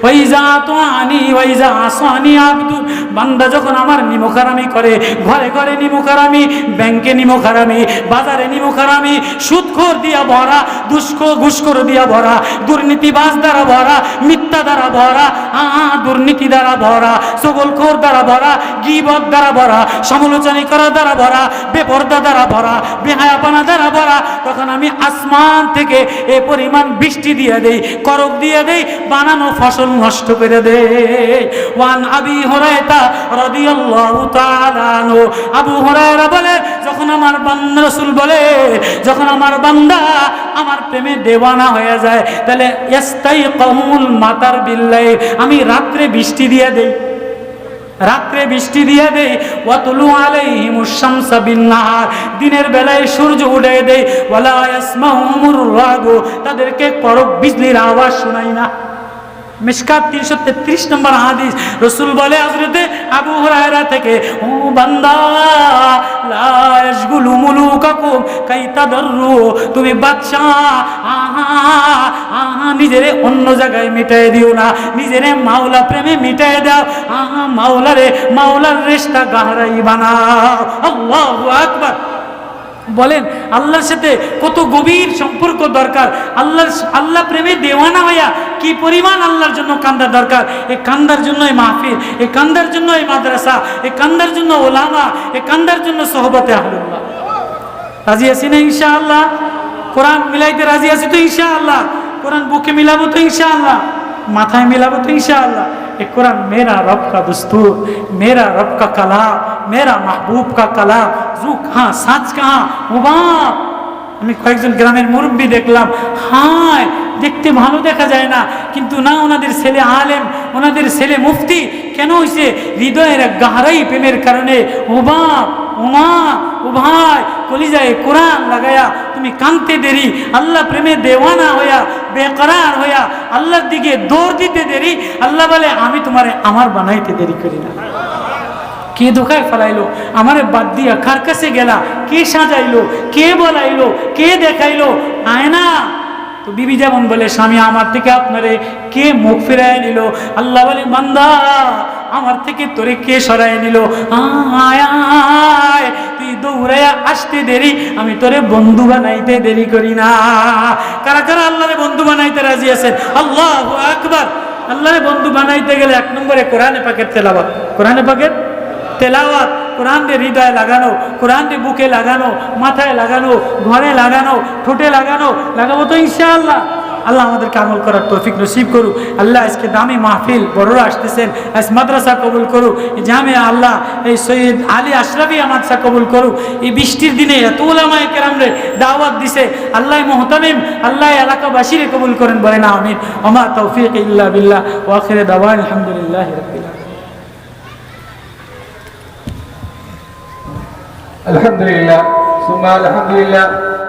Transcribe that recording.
ওয়াইজা তুআনি ওয়াইজা আসানি আবদু, বান্দা যখন আমার নিমুখারামি করে, ঘরে ঘরে নিমুখারামি, ব্যাংকে নিমুখারামি, বাজারে নিমুখারামি, সুদখোর দিয়া ভরা, ঘুষখোর দিয়া ভরা, দুর্নীতিবাজ দ্বারা ভরা, মিথ্যা দ্বারা ভরা, দুর্নীতি দ্বারা ভরা, চগলখোর দ্বারা ভরা, গীবত দ্বারা ভরা, সমালোচনা করা দ্বারা ভরা, বেপরদা দ্বারা ভরা, বেহায়াপনা দ্বারা ভরা, তখন আমি আসমান থেকে এ পরিমাণ বৃষ্টি দিয়ে দেই, করক দিয়ে দেই, বানানো ফসল নষ্ট করে দেই। ওয়ান আবি হুরায়রা রাদিয়াল্লাহু তাআলা আনহু, আবু হুরায়রা বলে, যখন আমার বান্দা, রাসূল বলে, যখন আমার বান্দা আমার প্রেমে দেওয়ানা হয়ে যায়, তাহলে ইস্তাইকাহুল মাতার বিল্লাইল, আমি রাত্রে বৃষ্টি দিয়ে দেই, রাত্রে বৃষ্টি দিয়ে দেই। ওয়াতুলু আলাইহিমুশ শামসা বিন-নাহার, দিনের বেলায় সূর্য উঠিয়ে দেই। ওয়ালা ইয়াসমাউমুর রাগু, তাদেরকে করক বিজলির আওয়াজ শোনাই না। মিশকাত 333 নম্বর হাদিস, রাসূল বলে হযরতে আবু হুরায়রা থেকে, ও বান্দা, লা ইয়াশগুলু মুলুকাকুম কাইতাদাররু, তুমি বাদশা নিজেরে অন্য জায়গায় মিটাই দিও না, নিজেরে মাওলা প্রেমে মিটাই দাও, মাওলার রিশতা গাহরাই বানাও। আল্লাহু আকবার। বলেন আল্লাহর সাথে কত গভীর সম্পর্ক দরকার। আল্লাহ প্রেমে দেওয়ানা হইয়া কি পরিমাণ আল্লাহর জন্য কান্দা দরকার। এই কান্দার জন্য এই মাহফিল, এই কান্দার জন্য এই মাদ্রাসা, এই কান্দার জন্য ওলামা, এই কান্দার জন্য সোহবতে আহলুল্লাহ। রাজি আছি না ইনশাআল্লাহ? কোরআন মিলাইতে রাজি আছি তো ইনশাআল্লাহ? কোরআন বুকে মিলাবো তো ইনশাআল্লাহ? মাথায় মিলাবো তো ইনশাআল্লাহ? ये कुरान मेरा रब का दस्तूर, मेरा रब का कलाम, मेरा महबूब का कलाम, जू कहाँ साच कहाँ मुबारक। আমি কয়েকজন গ্রামের মুরব্বী দেখলাম, হায় দেখতে ভালো দেখা যায় না, কিন্তু না, ওনাদের ছেলে আলেম, ওনাদের ছেলে মুফতি। কেন হয়েছে? হৃদয়ের এক গাহরাই প্রেমের কারণে। ও বাপ, ও মা, ও ভাই, কলিজায় কোরআন লাগায়া তুমি কাঁদতে দেরি, আল্লাহ প্রেমে দেওয়ানা হইয়া বেকরার হইয়া আল্লাহর দিকে দৌড় দিতে দেরি। আল্লাহ বলে, আমি তোমারে আমার বানাইতে দেরি করি না। কে ধোকায় ফেলাইলো? আমারে বাদ দিয়া কার কাছে গেলা? কে সাজাইলো? কে বলাইলো? কে দেখাইলো? আয়না তো বিবি যেমন বলে, স্বামী আমার থেকে আপনারে কে মুখ ফিরায় নিল? আল্লাহ বলে, বান্দা আমার থেকে তোরে কে সরাই নিল? আয় আয়, তুই দৌড়াইয়া আসতে দেরি, আমি তোরে বন্ধু বানাইতে দেরি করি না। কারা কারা আল্লাহরে বন্ধু বানাইতে রাজি আছেন? আল্লাহু আকবার। আল্লাহরে বন্ধু বানাইতে গেলে 1 নম্বরে কোরআনে পাকের তেলাওয়াত, কোরআনে পাকের তেলাওয়াত, কোরআন দিয়ে হৃদয়ে লাগানো, কোরআন দিয়ে বুকে লাগানো, মাথায় লাগানো, ঘরে লাগানো, ঠোঁটে লাগাবো তো ইনশাআল্লাহ। আল্লাহ আমাদেরকে আমল করার তৌফিক নসিব করুক। আল্লাহ আজকে দামি মাহফিল, বড়রা আসতেছেন, আজ মাদ্রাসা কবুল করুক, জামিয়া আল্লাহ এই সৈয়দ আলী আশরাফি মাদ্রাসা কবুল করুক। এই বৃষ্টির দিনে এত উলামায়ে কেরামরে দাওয়াত দিছে, আল্লাহ মুহতামিম, আল্লাহ এলাকাবাসীরে কবুল করেন, বলেন আমিন। ওমা তৌফিক ইল্লা বিল্লাহ, ওয়া আখিরু দাওয়ানা আলহামদুলিল্লাহি রাব্বিল আলামিন। الحمد لله ثم الحمد لله